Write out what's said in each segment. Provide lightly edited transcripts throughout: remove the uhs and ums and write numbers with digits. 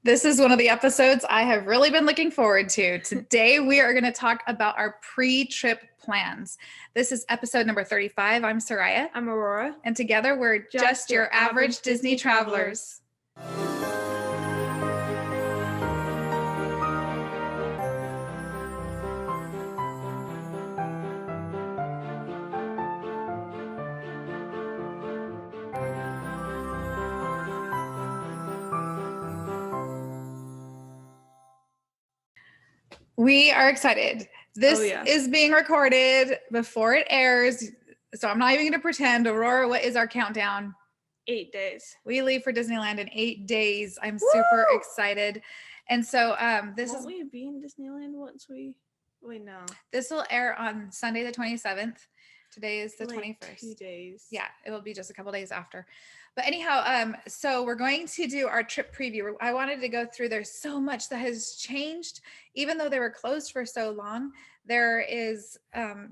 This is one of the episodes I have really been looking forward to. Today, we are going to talk about our pre-trip plans. This is episode number 35. I'm Soraya. I'm Aurora. And together, we're just your average Disney travelers. We are excited. This is being recorded before it airs, so I'm not even going to pretend. Aurora, what is our countdown? 8 days. We leave for Disneyland in 8 days. I'm super excited. And so Won't we be in Disneyland once we... Wait, no. This will air on Sunday the 27th. Today is the 21st. 2 days. Yeah, it will be just a couple days after. But anyhow, so we're going to do our trip preview. I wanted to go through, there's so much that has changed. Even though they were closed for so long, there is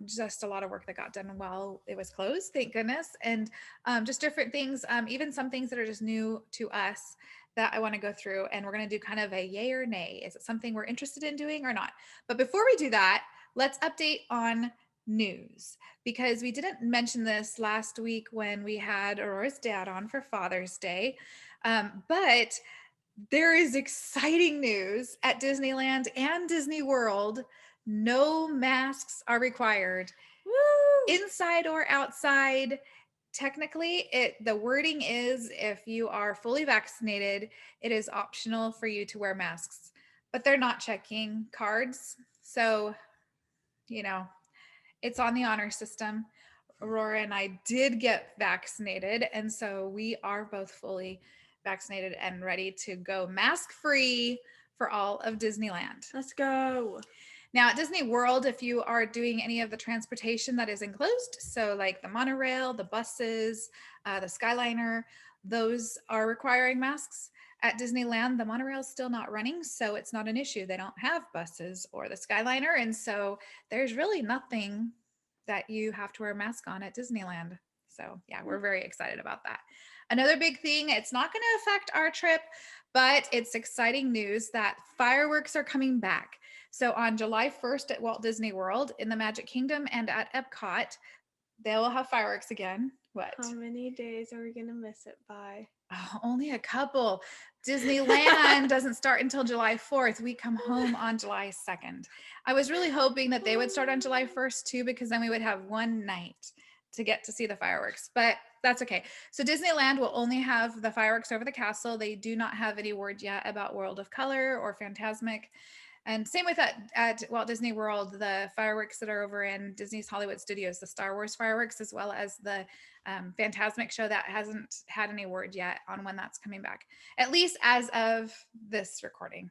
just a lot of work that got done while it was closed, thank goodness. And just different things, even some things that are just new to us that I want to go through. And we're going to do kind of a yay or nay. Is it something we're interested in doing or not? But before we do that, let's update on news, because we didn't mention this last week when we had Aurora's dad on for Father's Day. But there is exciting news at Disneyland and Disney World. No masks are required. Woo! Inside or outside. Technically, the wording is if you are fully vaccinated, it is optional for you to wear masks, but they're not checking cards. So, it's on the honor system. Aurora and I did get vaccinated, and so we are both fully vaccinated and ready to go mask-free for all of Disneyland. Let's go. Now at Disney World, if you are doing any of the transportation that is enclosed, so like the monorail, the buses, the Skyliner, those are requiring masks. At Disneyland, the monorail is still not running, so it's not an issue. They don't have buses or the Skyliner, and so there's really nothing that you have to wear a mask on at Disneyland. So yeah, we're very excited about that. Another big thing, it's not going to affect our trip, but it's exciting news that fireworks are coming back. So on July 1st at Walt Disney World, in the Magic Kingdom, and at Epcot, they will have fireworks again. What? How many days are we going to miss it by? Oh, only a couple. Disneyland doesn't start until July 4th. We come home on July 2nd. I was really hoping that they would start on July 1st too, because then we would have one night to get to see the fireworks, but that's okay. So Disneyland will only have the fireworks over the castle. They do not have any word yet about World of Color or Fantasmic. And same with at Walt Disney World, the fireworks that are over in Disney's Hollywood Studios, the Star Wars fireworks, as well as the Fantasmic show, that hasn't had any word yet on when that's coming back, at least as of this recording.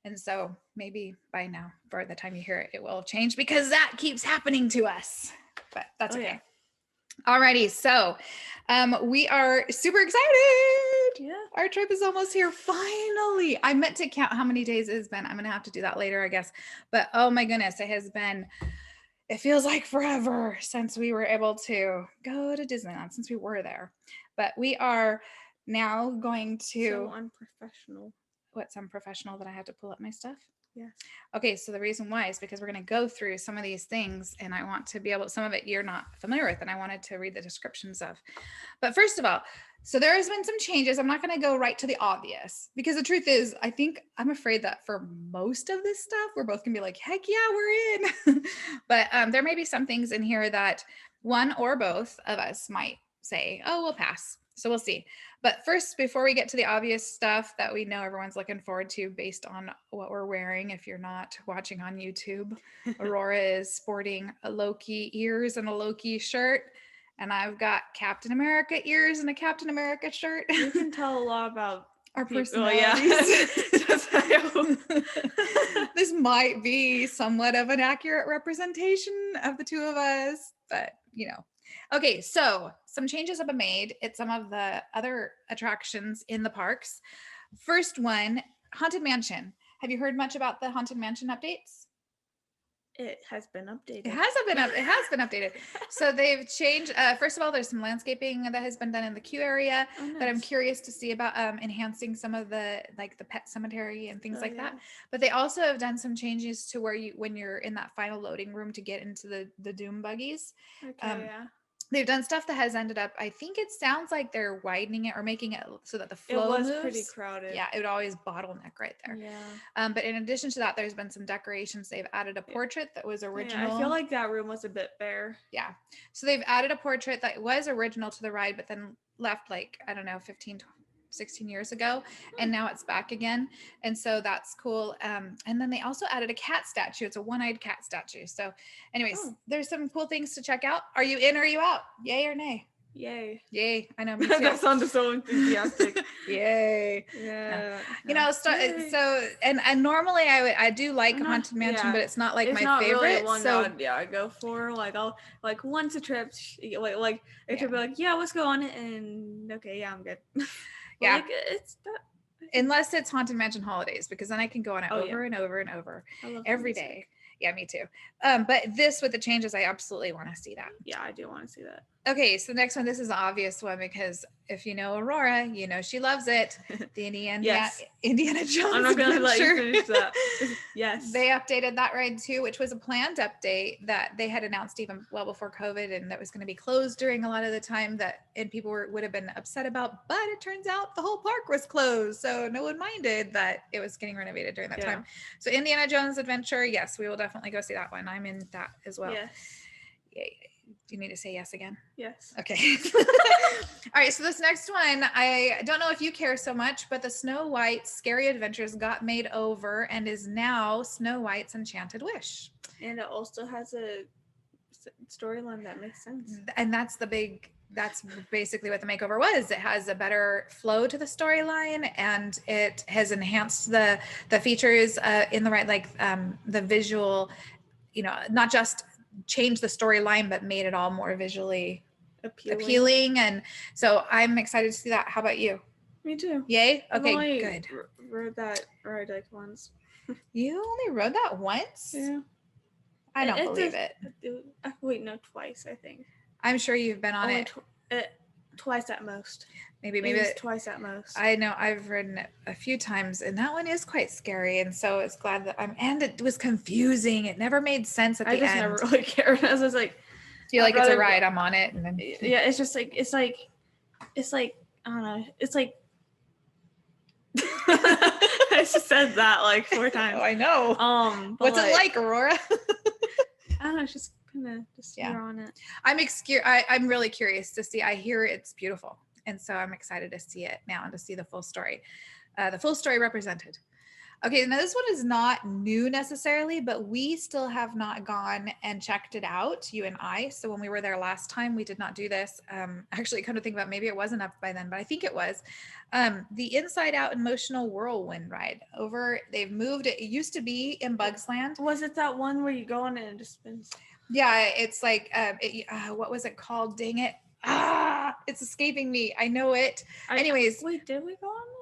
And so maybe by now, by the time you hear it, it will change, because that keeps happening to us, but that's okay. Yeah. Alrighty, so we are super excited. Yeah. Our trip is almost here, finally. I meant to count how many days it's been. I'm gonna have to do that later, I guess. But oh my goodness, it feels like forever since we were able to go to Disneyland, since we were there. But we are now going to... So unprofessional. What's unprofessional, that I have to pull up my stuff? Yeah. Okay, so the reason why is because we're going to go through some of these things, and I want to be able, some of it you're not familiar with, and I wanted to read the descriptions of. But first of all, so there has been some changes. I'm not going to go right to the obvious, because the truth is, I'm afraid that for most of this stuff, we're both going to be like, heck yeah, we're in. But there may be some things in here that one or both of us might say, oh, we'll pass. So we'll see. But first, before we get to the obvious stuff that we know everyone's looking forward to based on what we're wearing, if you're not watching on YouTube, Aurora is sporting a Loki ears and a Loki shirt. And I've got Captain America ears and a Captain America shirt. You can tell a lot about our personalities. Oh, yeah. This might be somewhat of an accurate representation of the two of us, but Okay, so some changes have been made at some of the other attractions in the parks. First one, Haunted Mansion. Have you heard much about the Haunted Mansion updates? It has been updated. It has been updated. So they've changed. First of all, there's some landscaping that has been done in the queue area that I'm Nice. curious to see about, enhancing some of the like the pet cemetery and things Oh, like yeah. that. But they also have done some changes to where when you're in that final loading room to get into the doom buggies. Okay, yeah. They've done stuff that has ended up, I think it sounds like they're widening it or making it so that the It flow was moves. pretty crowded. Yeah, it would always bottleneck right there. Yeah. But in addition to that, there's been some decorations. They've added a portrait that was original. Yeah, I feel like that room was a bit bare. Yeah. So they've added a portrait that was original to the ride, but then left like, I don't know, 15, 16 years ago. And now it's back again. And so that's cool. And then they also added a cat statue. It's a one-eyed cat statue. So anyways, there's some cool things to check out. Are you in or are you out? Yay or nay? Yay. Yay. I know. Me too. That sounded so enthusiastic. Yay. Yeah. You know, so and normally I do like Haunted Mansion, but it's not like it's my not favorite. Really one so I go for. Like I'll like once a trip, like it could be like, yeah, let's go on it, and okay, yeah, I'm good. Yeah. Like, it's that. Unless it's Haunted Mansion Holidays, because then I can go on it over and over and over every day. Yeah, me too. But this with the changes, I absolutely want to see that. Yeah, I do want to see that. Okay, so the next one, this is an obvious one because if you know Aurora, you know she loves it. The Indiana Jones I'm not going to let you Adventure. finish that. Yes. They updated that ride too, which was a planned update that they had announced even well before COVID, and that was going to be closed during a lot of the time and people would have been upset about, but it turns out the whole park was closed. So no one minded that it was getting renovated during that time. So Indiana Jones Adventure, yes, we will definitely go see that one. I'm in that as well. Yes. Yay. Do you need to say yes again? Yes. Okay. All right. So this next one, I don't know if you care so much, but the Snow White Scary Adventures got made over and is now Snow White's Enchanted Wish. And it also has a storyline that makes sense. And that's basically what the makeover was. It has a better flow to the storyline, and it has enhanced the features in the right, like the visual, not just change the storyline, but made it all more visually appealing. And so I'm excited to see that. How about you? Me too. Yay. Okay, I've only good. Rode that ride like once. You only rode that once? Yeah. I don't believe it. Wait, no, twice, I think. I'm sure you've been on it. Twice at most. Maybe twice at most. I know I've ridden it a few times, and that one is quite scary. And so it's glad that and it was confusing. It never made sense at the end. I just never really cared. I was like, feel like it's a ride. I'm on it, and then yeah, it's just like it's like I don't know. It's like I just said that like 4 times. Oh, I know. What's it like, Aurora? I don't know. It's just kind of you're on it. I'm really curious to see. I hear it's beautiful, and so I'm excited to see it now and to see the full story represented. Okay, now this one is not new necessarily, but we still have not gone and checked it out, you and I. So when we were there last time, we did not do this. Actually, come to think about it, maybe it wasn't up by then, but I think it was. The Inside Out Emotional Whirlwind ride they've moved it. It used to be in Bugs Land. Was it that one where you go on it and it just spins? Yeah, it's like, what was it called? Dang it. It's escaping me. I know it. Anyways. Wait, did we go on it?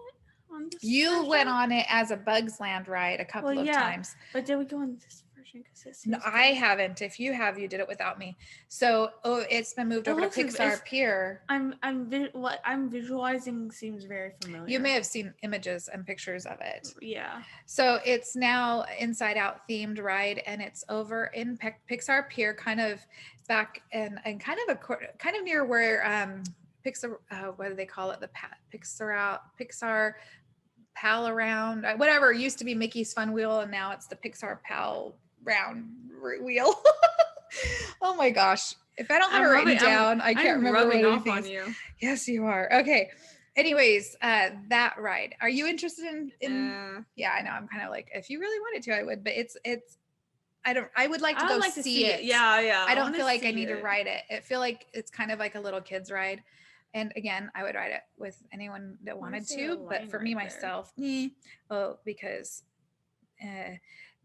You went on it as a Bugs Land ride a couple of times. But did we go on this version? No, I haven't. If you have, you did it without me. So it's been moved over to Pixar Pier. What I'm visualizing seems very familiar. You may have seen images and pictures of it. Yeah. So it's now Inside Out themed ride, and it's over in Pixar Pier, kind of back and kind of near where Pixar, what do they call it? The Pixar Pal Around, whatever. It used to be Mickey's Fun Wheel, and now it's the Pixar Pal Round Wheel. Oh my gosh. If I don't have it written down, I can't remember what it means. You. Yes, you are. Okay. Anyways, that ride. Are you interested in Yeah, I know. I'm kind of like, if you really wanted to, I would, but I would like to go see it. Yeah. I don't feel like I need to ride it. I feel like it's kind of like a little kid's ride. And again, I would ride it with anyone that wanted to, but for me, myself, because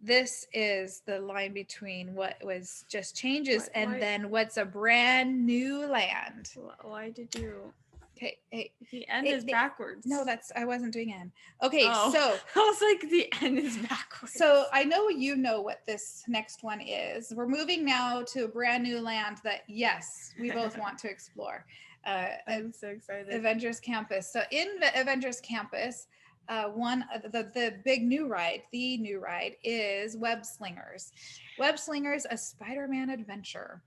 this is the line between what was just changes and then what's a brand new land. Why did you? Okay, hey. The N is backwards. No, I wasn't doing N. Okay, Oh. so. I was like, the N is backwards. So I know you know what this next one is. We're moving now to a brand new land that, yes, we both want to explore. I'm so excited. Avengers Campus. So in Avengers Campus, the big new ride, the new ride is Web Slingers. Web Slingers, a Spider-Man adventure.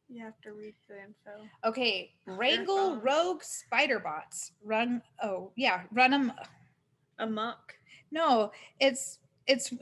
You have to read the info. Okay, wrangle rogue spider bots. Run them amok. No, it's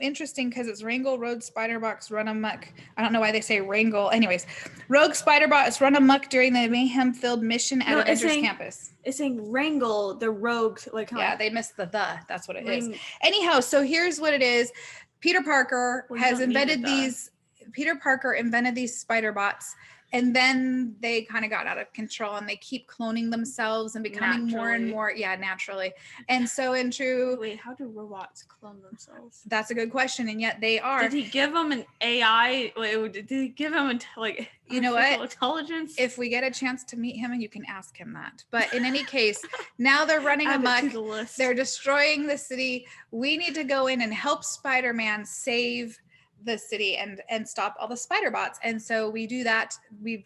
interesting because it's wrangle rogue spider bots run amok. I don't know why they say wrangle. Anyways, rogue spider bots run amok during the mayhem filled mission at Avengers Campus. It's saying wrangle the rogues, like yeah, they missed the. That's what it is. Anyhow, so here's what it is. Peter Parker has invented these. Peter Parker invented these spider bots. And then they kind of got out of control and they keep cloning themselves and becoming more and more, naturally. And so in true... Wait, how do robots clone themselves? That's a good question. And yet they are. Did he give them an AI? Did he give them artificial intelligence? If we get a chance to meet him, and you can ask him that. But in any case, now they're running amok. They're destroying the city. We need to go in and help Spider-Man save the city and stop all the spider bots. And so we do that.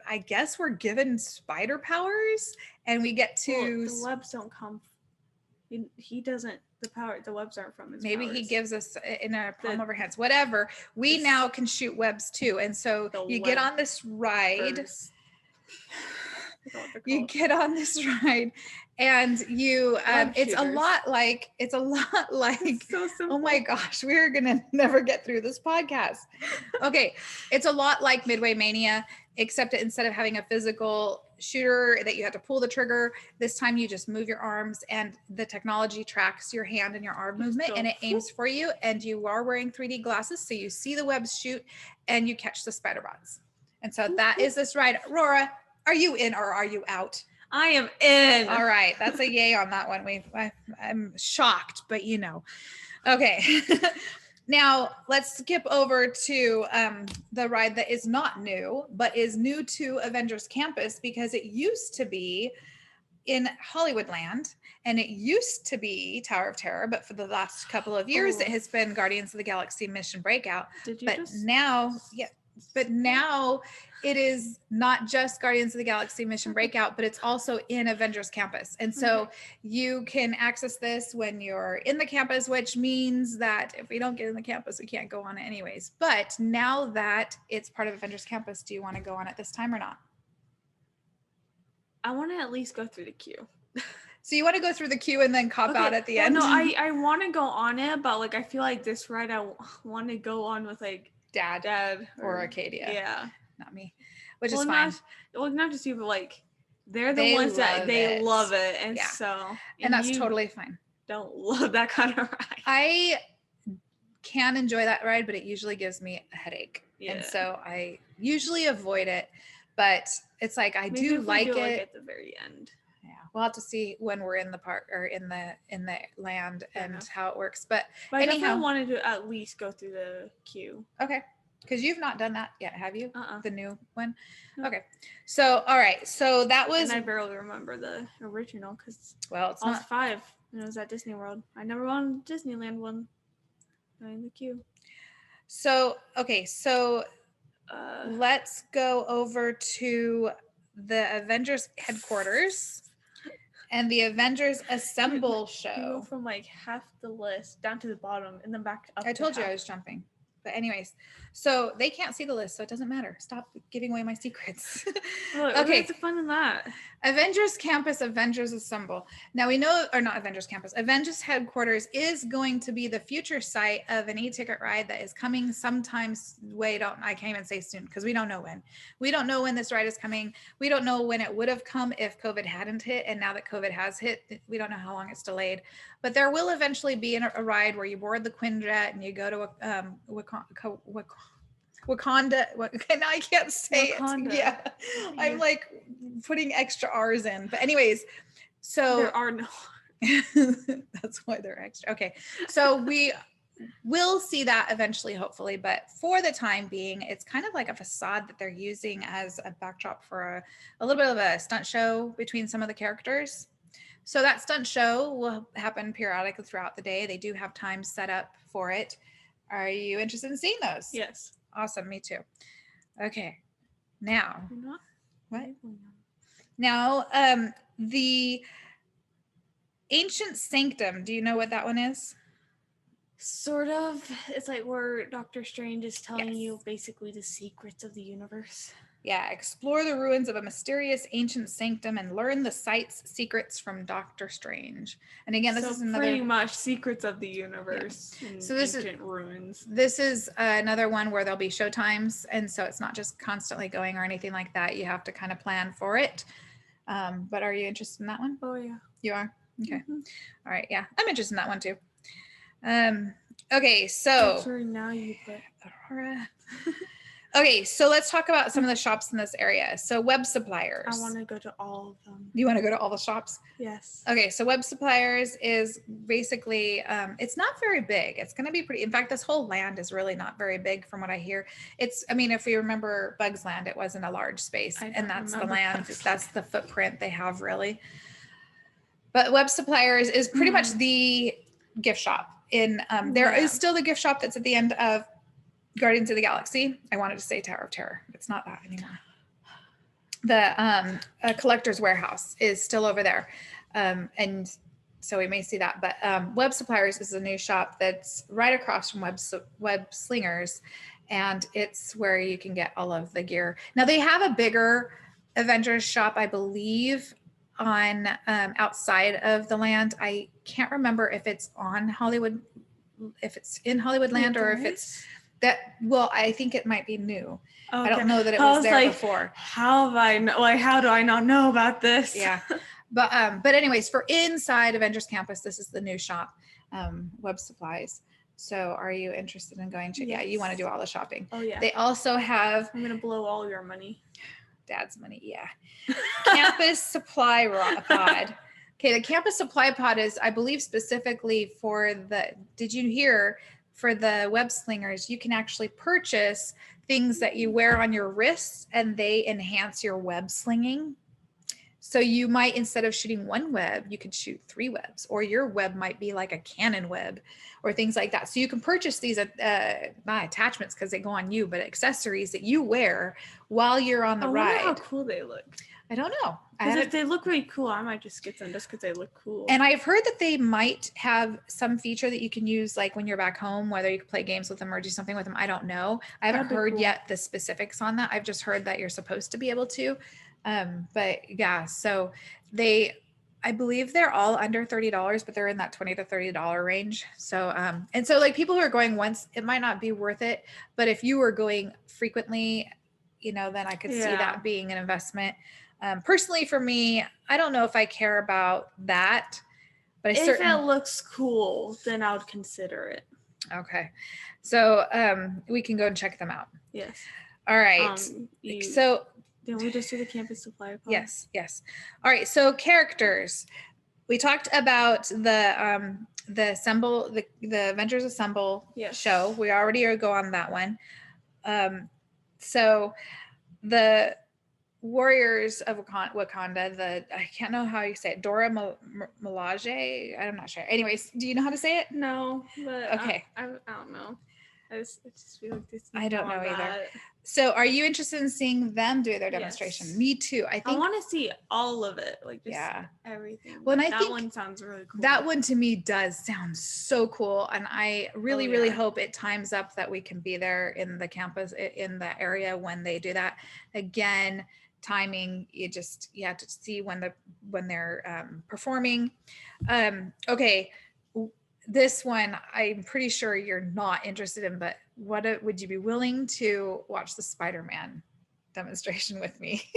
I guess we're given spider powers and we get to the webs don't come. He doesn't, the webs aren't from his maybe powers. He gives us in a palm of our hands, whatever. We now can shoot webs too. And so you get on this ride. You get on this ride and you it's a lot like it's so oh my gosh, we're gonna never get through this podcast. Okay, it's a lot like Midway Mania, except instead of having a physical shooter that you have to pull the trigger, this time you just move your arms and the technology tracks your hand and your arm movement and it aims for you, and you are wearing 3D glasses so you see the webs shoot and you catch the spider bots. And so that is this ride. Aurora, are you in or are you out? I am in. All right. That's a yay on that one. I'm shocked, but Okay. Now let's skip over to the ride that is not new, but is new to Avengers Campus because it used to be in Hollywoodland and it used to be Tower of Terror, but for the last couple of years, it has been Guardians of the Galaxy Mission Breakout. But now it is not just Guardians of the Galaxy Mission Breakout, but it's also in Avengers Campus. And so you can access this when you're in the campus, which means that if we don't get in the campus, we can't go on it anyways. But now that it's part of Avengers Campus, do you want to go on it this time or not? I want to at least go through the queue. So you want to go through the queue and then cop out at the end? No, I want to go on it, but I feel like this ride I want to go on with Dad or Arcadia. Yeah. Not me. Which is fine. Not just you, but they're the ones that they love it. And and that's totally fine. Don't love that kind of ride. I can enjoy that ride, but it usually gives me a headache. Yeah. And so I usually avoid it. But it's I do like it at the very end. Yeah. We'll have to see when we're in the park or in the land and how it works. But anyhow, I wanted to at least go through the queue. Okay. Because you've not done that yet, have you? The new one? No. Okay. So, all right. So that was... And I barely remember the original because... Well, it's not... 5 and it was at Disney World. I never won Disneyland one. In the queue. So, okay. So, let's go over to the Avengers headquarters and the Avengers Assemble show. You go from half the list down to the bottom and then back up. I told you I was jumping. But anyways, so they can't see the list, so it doesn't matter. Stop giving away my secrets. Okay. What's the fun in that? Avengers Campus, Avengers Assemble. Now we know, or not Avengers Campus, Avengers Headquarters is going to be the future site of an e-ticket ride that is coming sometimes. I can't even say soon because we don't know when. We don't know when this ride is coming. We don't know when it would have come if COVID hadn't hit. And now that COVID has hit, we don't know how long it's delayed. But there will eventually be a ride where you board the Quinjet and you go to Wakanda. Now I can't say Wakanda. it. Yeah, I'm putting extra R's in. But anyways, so there are no. That's why they're extra. Okay, so we will see that eventually, hopefully. But for the time being, it's kind of like a facade that they're using as a backdrop for a little bit of a stunt show between some of the characters. So that stunt show will happen periodically throughout the day. They do have times set up for it. Are you interested in seeing those? Yes. Awesome. Me too. Okay. Now, You're not? what? Now, the Ancient Sanctum. Do you know what that one is? Sort of. It's like where Doctor Strange is telling Yes. you basically the secrets of the universe. Yeah, explore the ruins of a mysterious ancient sanctum and learn the site's secrets from Doctor Strange. And again, this So is another pretty much secrets of the universe and So this ancient ruins. This is another one where there'll be show times, and so it's not just constantly going or anything like that. You have to kind of plan for it. But are you interested in that one? Oh yeah. You are? Okay. Mhm. All right. Yeah, I'm interested in that one too. Okay, so Sorry, now you put Aurora. Okay, so let's talk about some of the shops in this area. So web suppliers. I want to go to all of them. You want to go to all the shops? Yes. Okay, so web suppliers is basically, it's not very big. It's going to be pretty, in fact, this whole land is really not very big from what I hear. It's, I mean, if we remember Bugs Land, it wasn't a large space, and that's the land, that's the footprint they have really. But web suppliers is pretty much the gift shop in, there is still the gift shop that's at the end of Guardians of the Galaxy. I wanted to say Tower of Terror. It's not that anymore. The collector's warehouse is still over there. And so we may see that. But Web Suppliers is a new shop that's right across from Web Slingers. And it's where you can get all of the gear. Now they have a bigger Avengers shop, I believe, on outside of the land. I can't remember if it's on Hollywood, if it's in Hollywood Land, or if it's that. Well, I think it might be new. Okay. I don't know that it was there like, before. How have I know? Like, how do I not know about this? Yeah, but anyways, for inside Avengers Campus, this is the new shop, Web Supplies. So, are you interested in going to? Yes. Yeah, you want to do all the shopping. Oh yeah. They also have. I'm gonna blow all your money. Dad's money, yeah. Campus Supply Pod. Okay, the Campus Supply Pod is, I believe, specifically for the. Did you hear? For the web slingers, you can actually purchase things that you wear on your wrists, and they enhance your web slinging. So you might, instead of shooting one web, you could shoot 3 webs, or your web might be like a cannon web or things like that. So you can purchase these, not attachments because they go on you, but accessories that you wear while you're on the ride. I wonder how cool they look. I don't know. Because if they look really cool, I might just get them just because they look cool. And I've heard that they might have some feature that you can use, like when you're back home, whether you can play games with them or do something with them. I don't know. I haven't heard yet the specifics on that. I've just heard that you're supposed to be able to. But yeah, so I believe they're all under $30, but they're in that $20 to $30 range. So, and so like people who are going once, it might not be worth it. But if you were going frequently, then I could see that being an investment. Personally, for me, I don't know if I care about that, but if it looks cool, then I would consider it. Okay, so we can go and check them out. Yes. All right. So then we just do the Campus Supply Pod. Yes. All right. So characters. We talked about the Assemble, the Avengers Assemble show. We already go on that one. So the Warriors of Wakanda, I can't know how you say it, Dora Milaje. I'm not sure. Anyways, do you know how to say it? No, but okay. I don't know. I just feel like this. I don't know either. So, are you interested in seeing them do their demonstration? Yes. Me too. I want to see all of it, like just everything. Well, and that one sounds really cool. That one to me does sound so cool, and I really hope it times up that we can be there in the campus in the area when they do that. Again, timing, you have to see when they're performing. Okay. This one, I'm pretty sure you're not interested in, but would you be willing to watch the Spider-Man demonstration with me?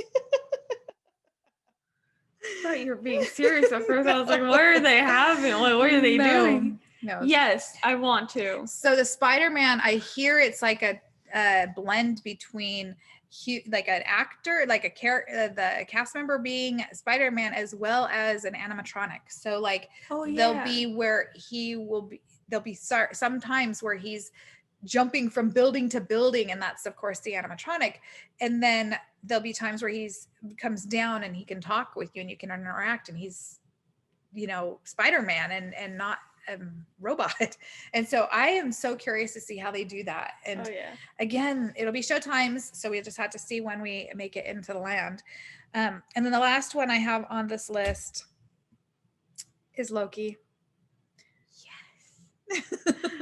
I thought you were being serious at first. I was like, what are they having? Like, what are they doing? No. Yes, I want to. So the Spider-Man, I hear it's like a blend between like an actor, like a character, the cast member being Spider-Man as well as an animatronic. So like there'll be where there'll be sometimes where he's jumping from building to building, and that's of course the animatronic. And then there'll be times where comes down and he can talk with you and you can interact, and he's Spider-Man and not robot. And so I am so curious to see how they do that. And again, it'll be Showtimes, so we just have to see when we make it into the land. And then the last one I have on this list is Loki.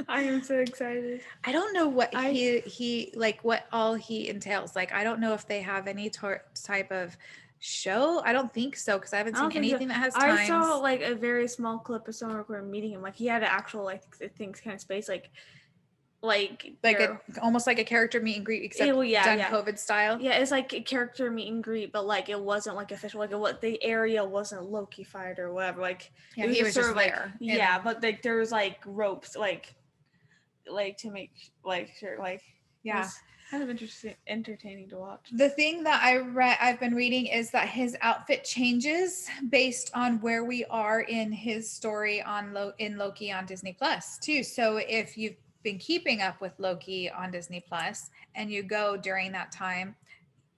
I am so excited. I don't know what he like, what all he entails. Like, I don't know if they have any type of show. I don't think so, because I haven't seen anything that has times. I saw like a very small clip of someone recording meeting him. Like, he had an actual like things kind of space, almost like a character meet and greet, except done COVID style. Yeah, it's like a character meet and greet, but like it wasn't like official. Like the area wasn't Loki-fied or whatever. Like he was just there. But like there was like ropes, like to make like sure, like kind of entertaining to watch. The thing that I've been reading is that his outfit changes based on where we are in his story in Loki on Disney Plus too. So if you've been keeping up with Loki on Disney Plus and you go during that time,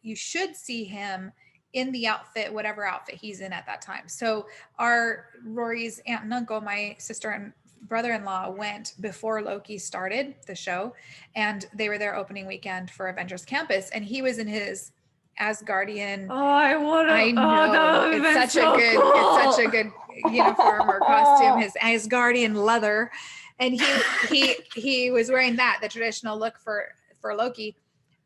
you should see him in the outfit, whatever outfit he's in at that time. So Rory's aunt and uncle, my sister and brother-in-law, went before Loki started the show, and they were there opening weekend for Avengers Campus, and he was in his Asgardian. I know, it's such a good uniform or costume, his Asgardian leather, and he was wearing the traditional look for Loki.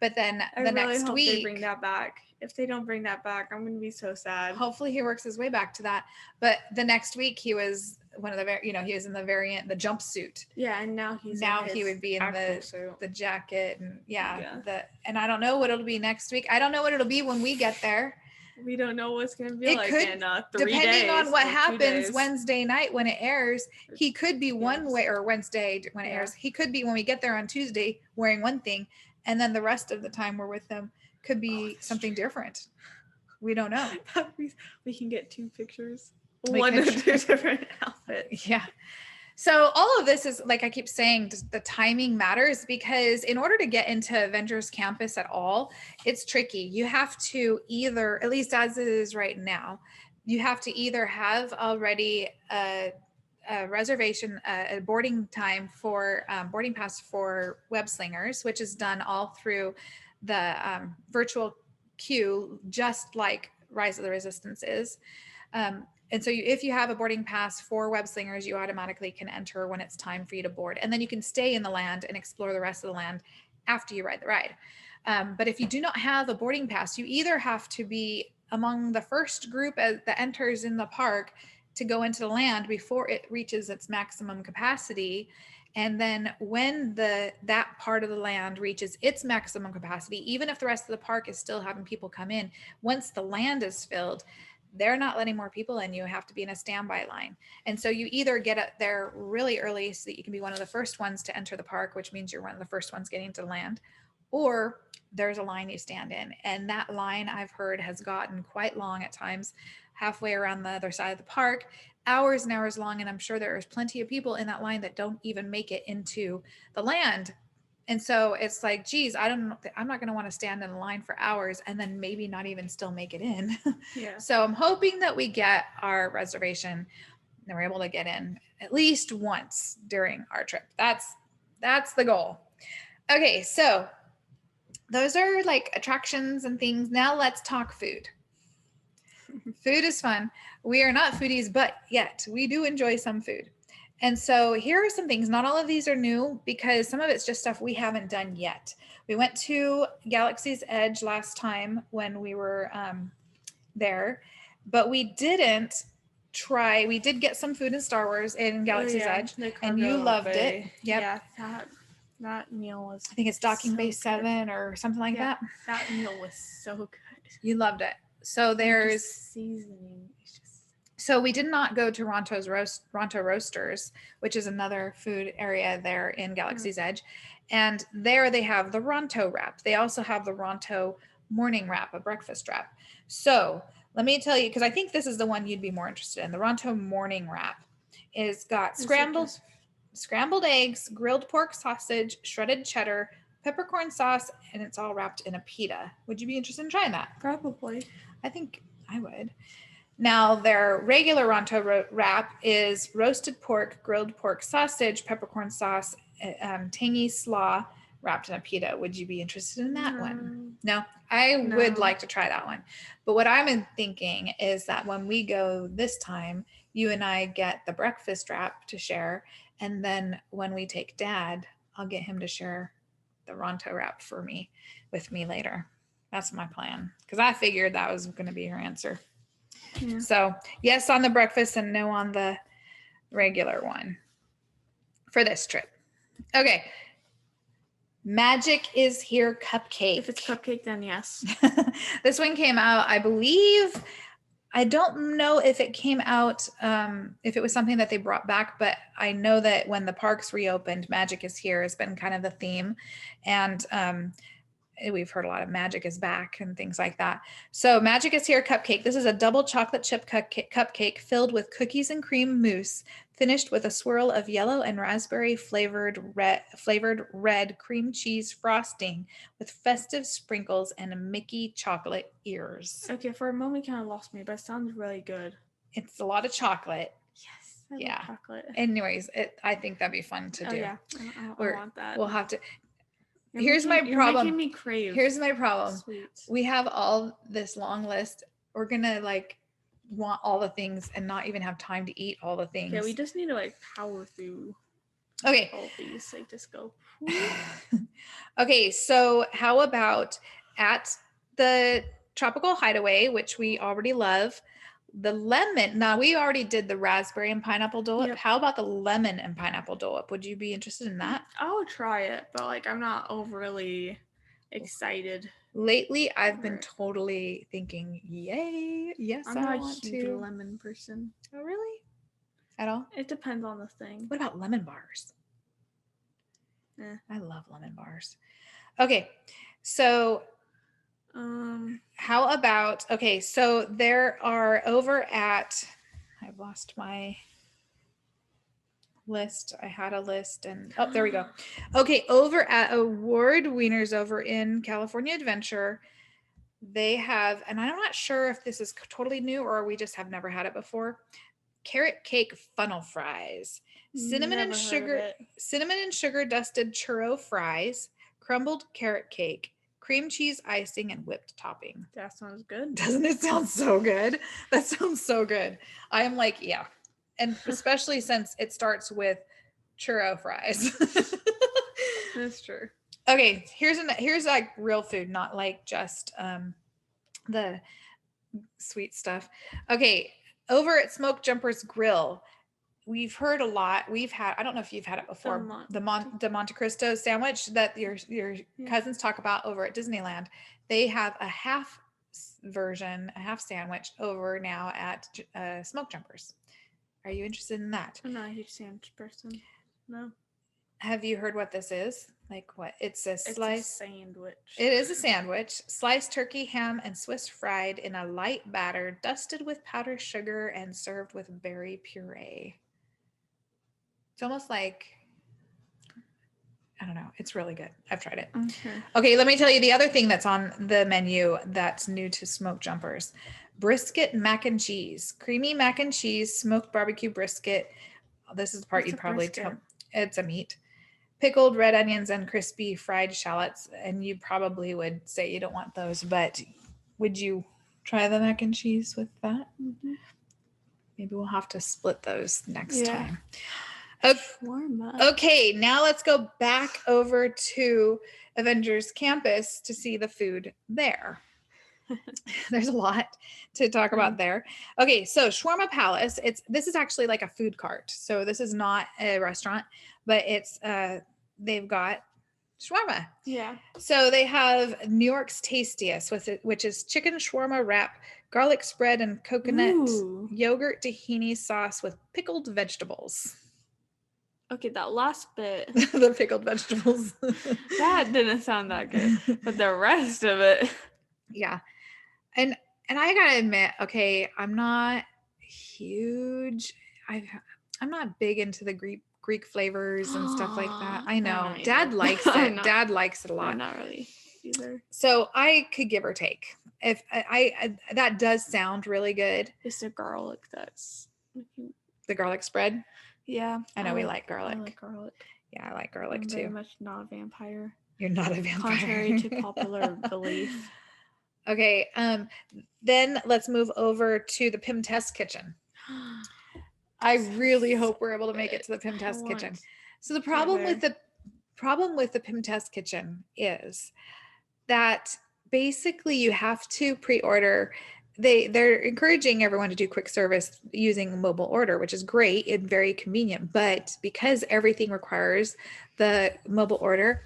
But then next week, they bring that back. If they don't bring that back, I'm going to be so sad. Hopefully he works his way back to that. But the next week he was one of the, he was in the jumpsuit. Yeah. And now he would be in the jacket and and I don't know what it'll be next week. I don't know what it'll be when we get there. We don't know what's going to be in 3 depending days. On what happens Wednesday night when it airs, he could be one way, or Wednesday when it airs. He could be when we get there on Tuesday wearing one thing, and then the rest of the time we're with them could be something different. We don't know. We can get 2 pictures. One of 2 different outfits. Yeah. So all of this is, like I keep saying, the timing matters, because in order to get into Avengers Campus at all, it's tricky. You have to either, at least as it is right now, you have to either have already a reservation, a boarding time for boarding pass for web slingers, which is done all through the virtual queue, just like Rise of the Resistance is. And so if you have a boarding pass for web slingers, you automatically can enter when it's time for you to board. And then you can stay in the land and explore the rest of the land after you ride the ride. But if you do not have a boarding pass, you either have to be among the first group that enters in the park to go into the land before it reaches its maximum capacity. And then when that part of the land reaches its maximum capacity, even if the rest of the park is still having people come in, once the land is filled, they're not letting more people in. You have to be in a standby line. And so you either get up there really early so that you can be one of the first ones to enter the park, which means you're one of the first ones getting to land, or there's a line you stand in. And that line, I've heard, has gotten quite long at times, halfway around the other side of the park, hours and hours long. And I'm sure there's plenty of people in that line that don't even make it into the land. And so it's like, geez, I'm not going to want to stand in a line for hours and then maybe not even still make it in. Yeah. So I'm hoping that we get our reservation and we're able to get in at least once during our trip. That's the goal. Okay. So those are like attractions and things. Now let's talk food. Food is fun. We are not foodies, but yet we do enjoy some food. And so here are some things. Not all of these are new, because some of it's just stuff we haven't done yet. We went to Galaxy's Edge last time when we were there, but we didn't try. We did get some food in Star Wars in Galaxy's Edge, and you loved it. Yep. Yeah, that meal was, I think it's Docking Bay 7 or something like that. That meal was so good. You loved it. So there's seasoning. So we did not go to Ronto Roasters, which is another food area there in Galaxy's Edge. And there they have the Ronto wrap. They also have the Ronto morning wrap, a breakfast wrap. So let me tell you, because I think this is the one you'd be more interested in. The Ronto morning wrap is got scrambled eggs, grilled pork sausage, shredded cheddar, peppercorn sauce, and it's all wrapped in a pita. Would you be interested in trying that? Probably. I think I would. Now, their regular Ronto wrap is roasted pork, grilled pork sausage, peppercorn sauce, tangy slaw wrapped in a pita. Would you be interested in that one? No, I would like to try that one. But what I'm thinking is that when we go this time, you and I get the breakfast wrap to share. And then when we take Dad, I'll get him to share the Ronto wrap with me later. That's my plan. Because I figured that was going to be her answer. Yeah. So yes on the breakfast and no on the regular one for this trip. Okay. Magic is Here cupcake. If it's cupcake, then yes. This one came out, I believe. I don't know if it came out, if it was something that they brought back, but I know that when the parks reopened, Magic is Here has been kind of the theme. And we've heard a lot of Magic is back and things like that. So Magic is Here cupcake. This is a double chocolate chip cupcake filled with cookies and cream mousse, finished with a swirl of yellow and raspberry flavored red cream cheese frosting with festive sprinkles and Mickey chocolate ears. Okay, for a moment, kind of lost me, but it sounds really good. It's a lot of chocolate. Yes, I love chocolate. Anyways, I think that'd be fun to do. Yeah, I want that. We'll have to. Here's my problem. You're making me crave. Here's my problem. Sweets. We have all this long list. We're gonna want all the things and not even have time to eat all the things. Yeah, we just need to power through. Okay. All these, just go. Okay, so how about at the Tropical Hideaway, which we already love, the lemon. Now we already did the raspberry and pineapple Dole Whip. Yep. How about the lemon and pineapple Dole Whip? Would you be interested in that? I would try it, but I'm not overly excited. Lately, I've been totally thinking, yay, yes, I'm not a huge lemon person. Oh, really? At all? It depends on the thing. What about lemon bars? I love lemon bars. Okay, so how about, so there are over at, I've lost my list. I had a list and, oh, there we go. Okay, over at Award Wieners over in California Adventure, they have, and I'm not sure if this is totally new or we just have never had it before, carrot cake funnel fries, cinnamon and sugar dusted churro fries, crumbled carrot cake, cream cheese icing, and whipped topping. That sounds good. Doesn't it sound so good? That sounds so good. I am yeah. And especially since it starts with churro fries. That's true. Okay, here's real food, not just the sweet stuff. Okay, over at Smoke Jumper's Grill, we've heard a lot. We've had, I don't know if you've had it before, the Monte Cristo sandwich that your cousins talk about over at Disneyland. They have a half sandwich over now at Smoke Jumpers. Are you interested in that? I'm not a huge sandwich person. No. Have you heard what this is? What? It's a sandwich. It is a sandwich. Sliced turkey, ham, and Swiss fried in a light batter, dusted with powdered sugar and served with berry puree. It's almost I don't know. It's really good. I've tried it. Okay, let me tell you the other thing that's on the menu that's new to Smoke Jumpers. Brisket mac and cheese. Creamy mac and cheese, smoked barbecue brisket. This is the part you'd probably tell. It's a meat. Pickled red onions and crispy fried shallots. And you probably would say you don't want those, but would you try the mac and cheese with that? Mm-hmm. Maybe we'll have to split those next time. Okay, now let's go back over to Avengers Campus to see the food there. There's a lot to talk about there. Okay, so Shawarma Palace, this is actually like a food cart. So this is not a restaurant, but it's they've got shawarma. Yeah. So they have New York's Tastiest, which is chicken shawarma wrap, garlic spread, and coconut yogurt tahini sauce with pickled vegetables. Okay, that last bit. The pickled vegetables. That didn't sound that good, but the rest of it. Yeah. And I gotta admit, okay, I'm not huge. I'm not big into the Greek flavors and stuff like that. I know. Dad likes it. Dad likes it a lot. I'm not really either. So I could give or take. if I that does sound really good. It's the garlic that's The garlic spread. Yeah. I know we like garlic. I like garlic. Yeah, I like garlic I'm too. very much not a vampire. You're not a vampire. Contrary to popular belief. Okay, then let's move over to the Pim Test Kitchen. I really hope we're able to make it to the Pim Test Kitchen. So the problem with the Pim Test Kitchen is that basically you have to pre-order. They're encouraging everyone to do quick service using mobile order, which is great and very convenient. But because everything requires the mobile order,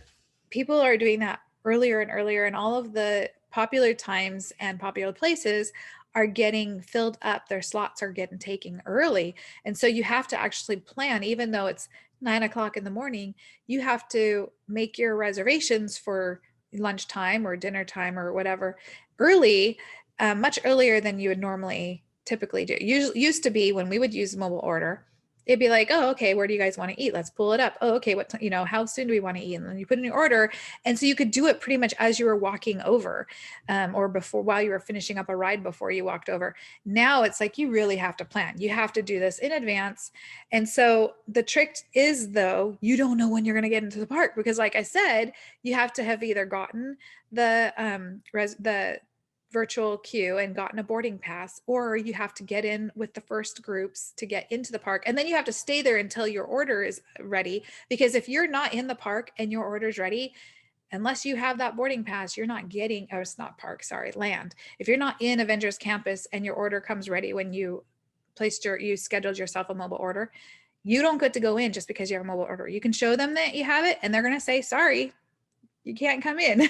people are doing that earlier and earlier, and all of the popular times and popular places are getting filled up. Their slots are getting taken early. And so you have to actually plan, even though it's 9 o'clock in the morning, you have to make your reservations for lunchtime or dinner time or whatever early, much earlier than you would normally typically do. Usually used to be when we would use mobile order, it'd be like, oh, okay, where do you guys want to eat? Let's pull it up. Oh, okay, what how soon do we want to eat? And then you put in your order, and so you could do it pretty much as you were walking over, or before, while you were finishing up a ride before you walked over. Now it's like you really have to plan. You have to do this in advance, and so the trick is, though, you don't know when you're going to get into the park because, like I said, you have to have either gotten the virtual queue and gotten a boarding pass, or you have to get in with the first groups to get into the park, and then you have to stay there until your order is ready, because if you're not in the park and your order is ready, unless you have that boarding pass, you're not getting, oh, it's not park, sorry, land. If you're not in Avengers Campus and your order comes ready when you scheduled yourself a mobile order, you don't get to go in just because you have a mobile order. You can show them that you have it and they're going to say, sorry, you can't come in.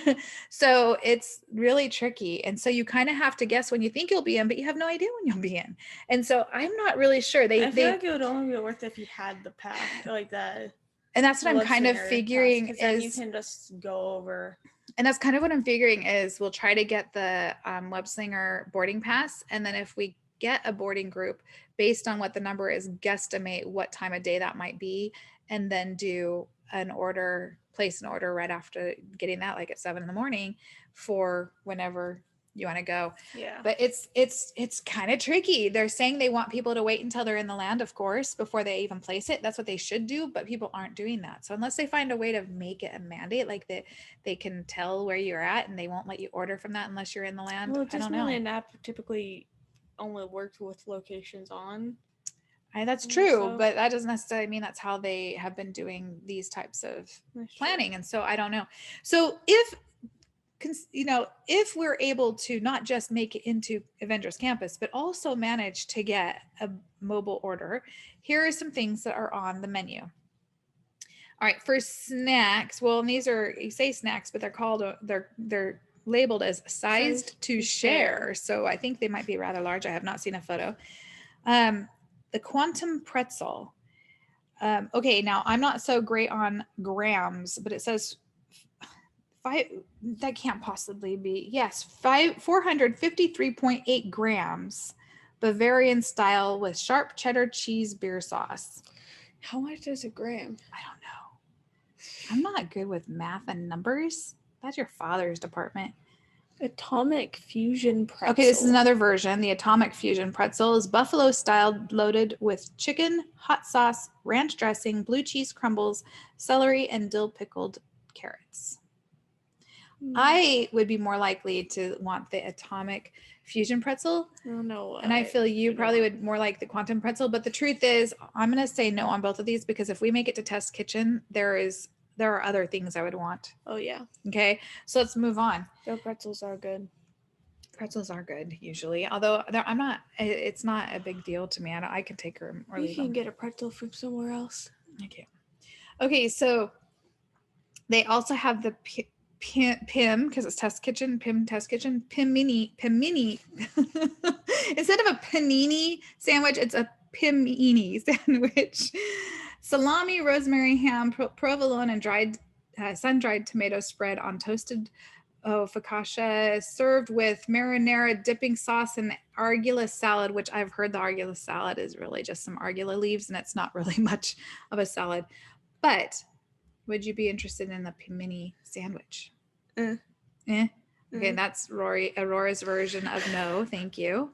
So it's really tricky. And so you kind of have to guess when you think you'll be in, but you have no idea when you'll be in. And so I'm not really sure. I feel like it would only be worth it if you had the pass, like that. And that's what I'm kind of figuring is then you can just go over. And that's kind of what I'm figuring is we'll try to get the Web Slinger boarding pass. And then if we get a boarding group based on what the number is, guesstimate what time of day that might be, and then do place an order right after getting that, like at 7 a.m. for whenever you want to go. Yeah. But it's kind of tricky. They're saying they want people to wait until they're in the land, of course, before they even place it. That's what they should do, but people aren't doing that. So unless they find a way to make it a mandate, like that they can tell where you're at and they won't let you order from that unless you're in the land. Well, I don't know. Disneyland app typically only works with locations on. That's true, but that doesn't necessarily mean that's how they have been doing these types of planning. And so I don't know. So if we're able to not just make it into Avengers Campus, but also manage to get a mobile order, here are some things that are on the menu. All right, for snacks, well, and these are, you say snacks, but they're labeled as sized to share. So I think they might be rather large. I have not seen a photo. The Quantum Pretzel. Okay, now I'm not so great on grams, but it says that can't possibly be. Yes, 453.8 grams, Bavarian style with sharp cheddar cheese beer sauce. How much is a gram? I don't know. I'm not good with math and numbers. That's your father's department. Atomic Fusion Pretzel. Okay, this is another version. The Atomic Fusion Pretzel is buffalo style, loaded with chicken, hot sauce, ranch dressing, blue cheese crumbles, celery, and dill pickled carrots. I would be more likely to want the Atomic Fusion Pretzel. Oh, no. And I feel you probably would more like the Quantum Pretzel. But the truth is, I'm going to say no on both of these, because if we make it to Test Kitchen, there are other things I would want. Oh, yeah. Okay, so let's move on. The pretzels are good. Pretzels are good usually, although it's not a big deal to me. I can take her or leave them. You can get a pretzel from somewhere else. Okay, so they also have the Pim, because it's Test Kitchen, Pim Test Kitchen, Pim Mini. Instead of a panini sandwich, it's a Pimini sandwich. Salami, rosemary, ham, provolone, and sun-dried tomato spread on toasted focaccia, served with marinara dipping sauce and arugula salad, which I've heard the arugula salad is really just some arugula leaves, and it's not really much of a salad. But would you be interested in the Pimini sandwich? Okay, that's Aurora's version of no, thank you.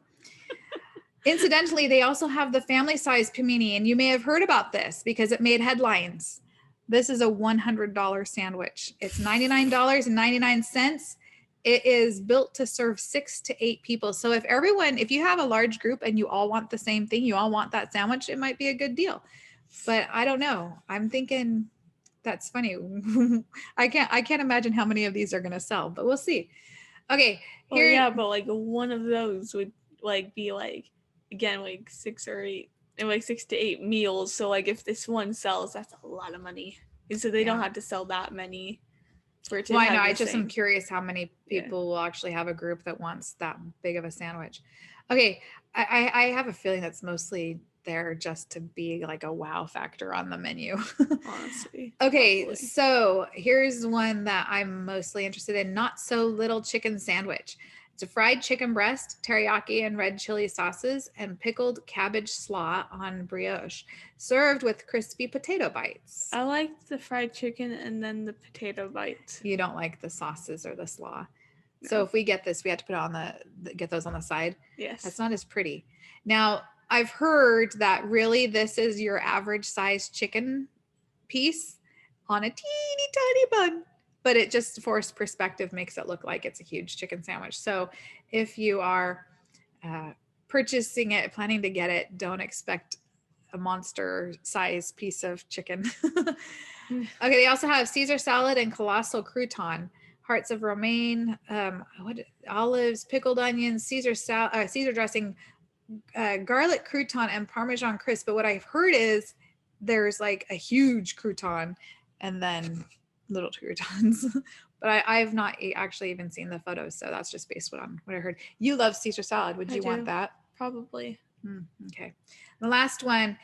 Incidentally, they also have the family size panini, and you may have heard about this because it made headlines. This is a $100 sandwich. It's $99.99. It is built to serve 6 to 8 people. So if you have a large group and you all want the same thing, you all want that sandwich, it might be a good deal. But I don't know. I'm thinking that's funny. I can't imagine how many of these are going to sell, but we'll see. Okay. Here, yeah, but like one of those would like be like, again, like 6 or 8 and like 6 to 8 meals. So like if this one sells, that's a lot of money. And so they don't have to sell that many for it to Why not? I just am curious how many people will actually have a group that wants that big of a sandwich. Okay. I have a feeling that's mostly there just to be like a wow factor on the menu. Honestly. Okay, probably. So here's one that I'm mostly interested in. Not So Little Chicken Sandwich. It's a fried chicken breast, teriyaki and red chili sauces, and pickled cabbage slaw on brioche, served with crispy potato bites. I like the fried chicken and then the potato bites. You don't like the sauces or the slaw. No. So if we get this, we have to put it get those on the side. Yes. That's not as pretty. Now, I've heard that really this is your average size chicken piece on a teeny tiny bun, but it just forced perspective makes it look like it's a huge chicken sandwich. So if you are purchasing it, planning to get it, don't expect a monster size piece of chicken. Okay, they also have Caesar salad and colossal crouton, hearts of romaine, olives, pickled onions, Caesar dressing, garlic crouton, and Parmesan crisp. But what I've heard is there's like a huge crouton and then little croutons. But I've not actually even seen the photos, so that's just based on what I heard. You love Caesar salad. Would you want that? Probably. Okay. The last one,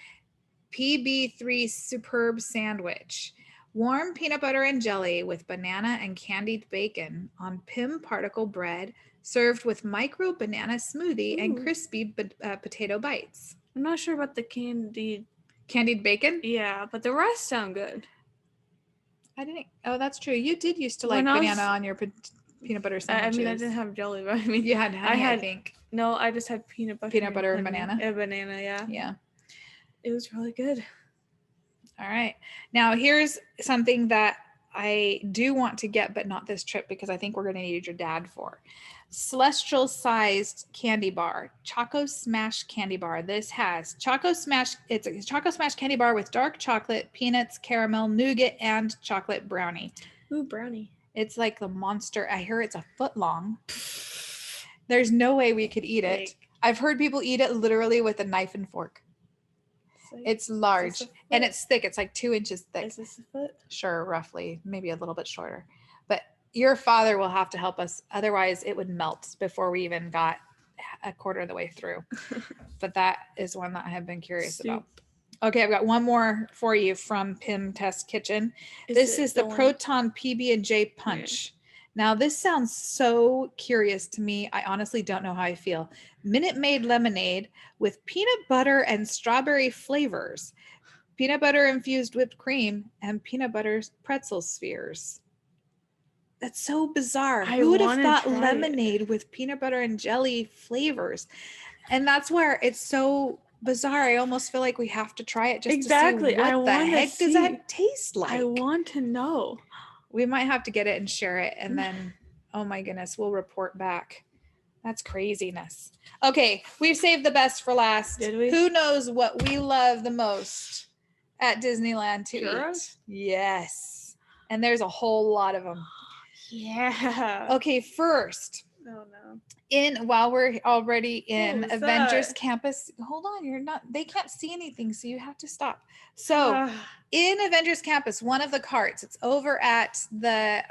PB3 Superb Sandwich. Warm peanut butter and jelly with banana and candied bacon on Pim particle bread, served with micro banana smoothie and crispy potato bites. I'm not sure about the candied bacon? Yeah, but the rest sound good. I didn't. Oh, that's true. You did used to like banana on your peanut butter sandwiches. I mean, I didn't have jelly, but I mean, you had honey, I think. No, I just had peanut butter and banana. A banana, yeah. Yeah. It was really good. All right. Now, here's something that I do want to get, but not this trip because I think we're going to need your dad for. Celestial sized candy bar, Choco Smash candy bar. This has Choco Smash. It's a Choco Smash candy bar with dark chocolate, peanuts, caramel, nougat, and chocolate brownie. Ooh, brownie. It's like the monster. I hear it's a foot long. There's no way we could eat it. I've heard people eat it literally with a knife and fork. It's large and it's thick. It's like 2 inches thick. Is this a foot? Sure, roughly, maybe a little bit shorter. But your father will have to help us. Otherwise, it would melt before we even got a quarter of the way through. But that is one that I have been curious about. Okay, I've got one more for you from Pim Test Kitchen. This is the Proton PB&J Punch. Now, this sounds so curious to me. I honestly don't know how I feel. Minute Maid lemonade with peanut butter and strawberry flavors, peanut butter infused whipped cream, and peanut butter pretzel spheres. That's so bizarre. Who would have thought lemonade with peanut butter and jelly flavors? And that's where it's so bizarre. I almost feel like we have to try it just to see what the heck does that taste like. I want to know. We might have to get it and share it. And then, oh my goodness, we'll report back. That's craziness. Okay, we've saved the best for last. Did we? Who knows what we love the most at Disneyland to eat? Yes. And there's a whole lot of them. Yeah. Okay, first. Oh no. While we're already in Avengers Campus, hold on, they can't see anything, so you have to stop. So in Avengers Campus, one of the carts, it's over at the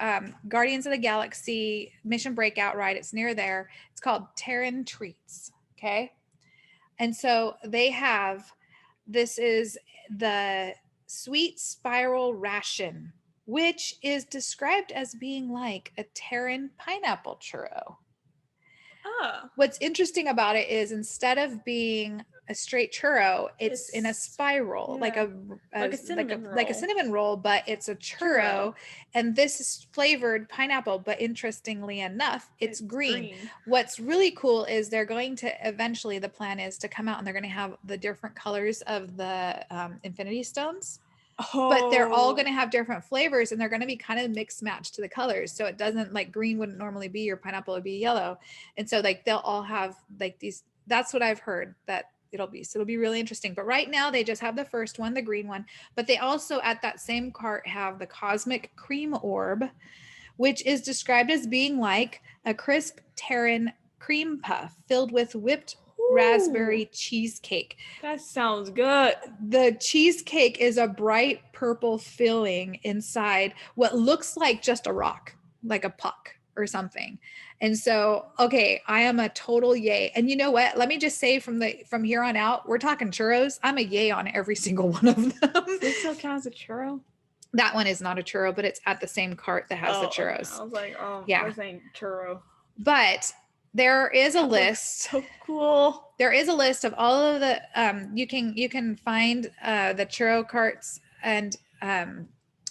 Guardians of the Galaxy Mission Breakout ride. It's near there. It's called Terran Treats. Okay. And so this is the Sweet Spiral Ration, which is described as being like a Terran pineapple churro. Oh. What's interesting about it is instead of being a straight churro. It's in a spiral, like yeah. a Like a cinnamon like a roll. cinnamon roll, but it's a churro. And this is flavored pineapple, but interestingly enough, it's green. What's really cool is they're going to eventually, the plan is to come out and they're going to have the different colors of the infinity stones. But they're all going to have different flavors and they're going to be kind of mixed match to the colors. So it doesn't, like, green wouldn't normally be, your pineapple would be yellow. And so like they'll all have like these, that's what I've heard that it'll be. So it'll be really interesting. But right now they just have the first one, the green one, but they also at that same cart have the cosmic cream orb, which is described as being like a crisp Terran cream puff filled with whipped raspberry cheesecake. That sounds good. The cheesecake is a bright purple filling inside what looks like just a rock, like a puck or something. And so, okay, I am a total yay. And you know what? Let me just say from here on out, we're talking churros. I'm a yay on every single one of them. This still counts as a churro? That one is not a churro, but it's at the same cart that has the churros. Okay. I was like, yeah, I was saying churro. But there is a list. So cool. There is a list of all of the you can find the churro carts, and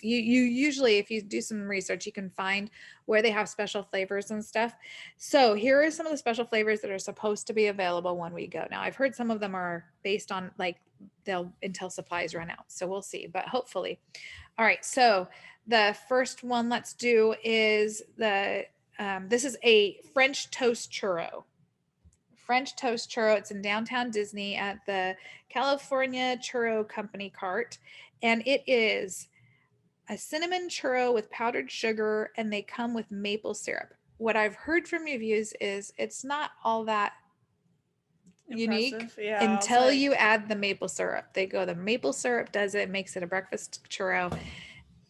you usually, if you do some research, you can find where they have special flavors and stuff. So here are some of the special flavors that are supposed to be available when we go. Now I've heard some of them are based on like they'll until supplies run out. So we'll see, but hopefully. All right. So the first one let's do is the this is a French toast churro. French toast churro. It's in downtown Disney at the California Churro Company cart. And it is a cinnamon churro with powdered sugar, and they come with maple syrup. What I've heard from reviews is it's not all that unique until you add the maple syrup. They go, the maple syrup does it, makes it a breakfast churro.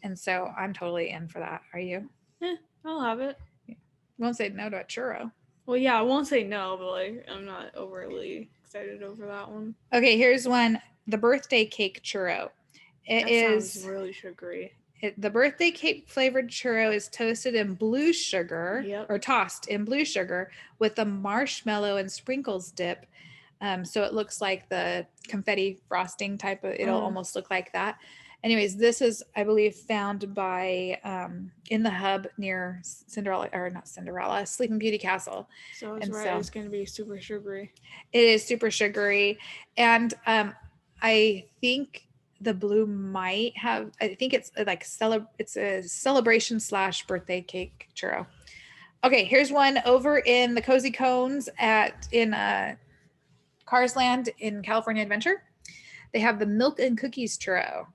And so I'm totally in for that. Are you? I'll have it. Won't say no to a churro. Well, yeah, I won't say no, but like I'm not overly excited over that one. Okay, here's one: the birthday cake churro. It sounds really sugary. The birthday cake flavored churro is toasted in blue sugar, or tossed in blue sugar with a marshmallow and sprinkles dip. So it looks like the confetti frosting type of. It'll almost look like that. Anyways, this is, I believe, found by in the hub near Sleeping Beauty Castle. So it's going to be super sugary. It is super sugary, and I think the blue might have. I think it's like it's a celebration / birthday cake churro. Okay, here's one over in the Cozy Cones in Cars Land in California Adventure. They have the milk and cookies churro.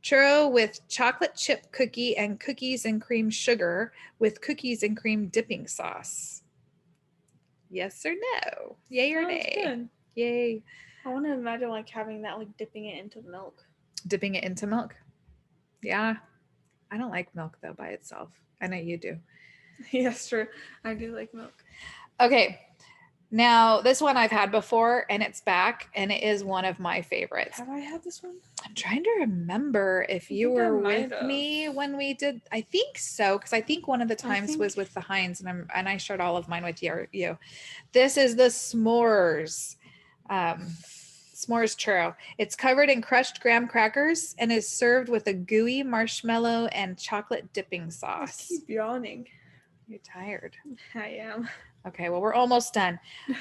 Churro with chocolate chip cookie and cookies and cream sugar with cookies and cream dipping sauce. Yes or no? Yay or nay? Good. Yay. I want to imagine like having that, like dipping it into milk. Dipping it into milk? Yeah. I don't like milk though by itself. I know you do. Yes, true. I do like milk. Okay. Now, this one I've had before, and it's back, and it is one of my favorites. Have I had this one? I'm trying to remember if you were with me when we did. I think so, because I think one of the times was with the Heinz, and I shared all of mine with you. This is the s'mores. S'mores churro. It's covered in crushed graham crackers and is served with a gooey marshmallow and chocolate dipping sauce. I keep yawning. You're tired. I am. Okay, well, we're almost done.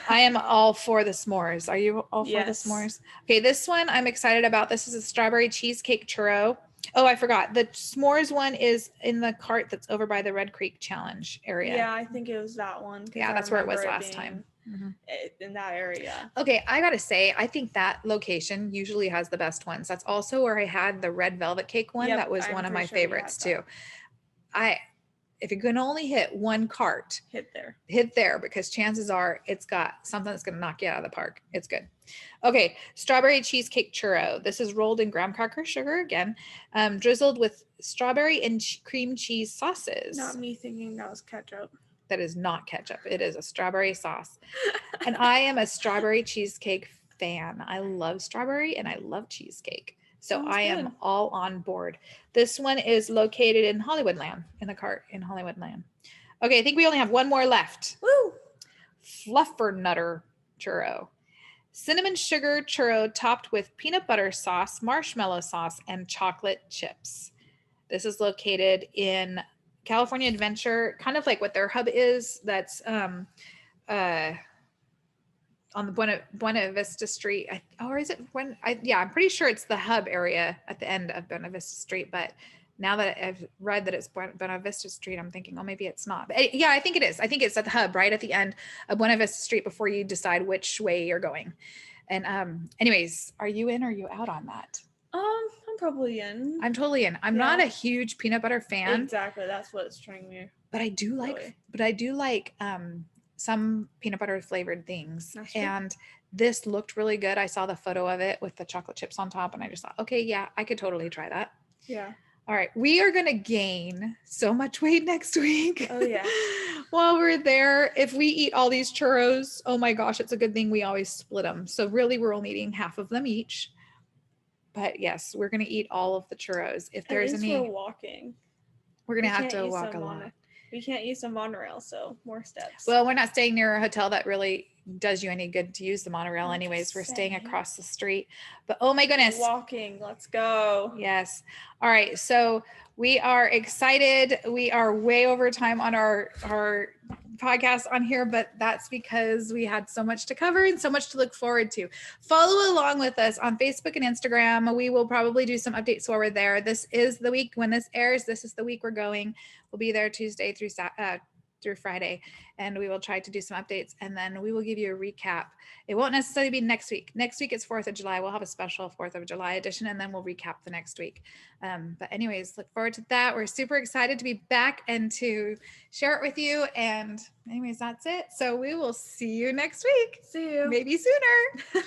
I am all for the s'mores. Are you all for the s'mores? Okay, this one I'm excited about. This is a strawberry cheesecake churro. Oh, I forgot. The s'mores one is in the cart that's over by the Red Creek Challenge area. Yeah, I think it was that one. Yeah, that's where it was last time. In that area. Okay, I gotta say, I think that location usually has the best ones. That's also where I had the red velvet cake one. That was one of my favorites too. If you can only hit one cart, hit there, because chances are it's got something that's going to knock you out of the park. It's good. Okay. Strawberry cheesecake churro. This is rolled in graham cracker sugar again, drizzled with strawberry and cream cheese sauces. Not me thinking that was ketchup. That is not ketchup. It is a strawberry sauce. And I am a strawberry cheesecake fan. I love strawberry and I love cheesecake. So I am all on board. This one is located in Hollywoodland, in the cart in Hollywoodland. Okay, I think we only have one more left. Woo! Fluffernutter churro. cinnamon sugar churro topped with peanut butter sauce, marshmallow sauce, and chocolate chips. This is located in California Adventure, kind of like what their hub is. That's uh, on the Buena Vista Street. Or is it yeah, I'm pretty sure it's the hub area at the end of Buena Vista Street. But now that I've read that it's Buena Vista Street, I'm thinking, oh, maybe it's not. But yeah, I think it is. I think it's at the hub, right at the end of Buena Vista Street before you decide which way you're going. And anyways, are you in or are you out on that? I'm probably in. I'm totally in. I'm not a huge peanut butter fan. Exactly. That's what's trying me. But I do like some peanut butter flavored things. And this looked really good. I saw the photo of it with the chocolate chips on top and I just thought, okay, yeah, I could totally try that. Yeah. All right. We are going to gain so much weight next week. Oh, yeah. While we're there, if we eat all these churros, oh my gosh, it's a good thing we always split them. So really, we're only eating half of them each. But yes, we're going to eat all of the churros. If there's any, we're walking. We're going to have to walk a lot. We can't use the monorail, so more steps. Well, we're not staying near a hotel that really does you any good to use the monorail anyways. We're staying across the street. But oh my goodness. Walking. Let's go. Yes. All right. So we are excited. We are way over time on our podcast on here, but that's because we had so much to cover and so much to look forward to. Follow along with us on Facebook and Instagram. We will probably do some updates while we're there. This is the week when this airs. This is the week we're going. We'll be there Tuesday through Friday, and we will try to do some updates, and then we will give you a recap. It won't necessarily be next week. Next week is 4th of July. We'll have a special 4th of July edition, and then we'll recap the next week. But anyways, look forward to that. We're super excited to be back and to share it with you. And anyways, that's it. So we will see you next week. See you. Maybe sooner.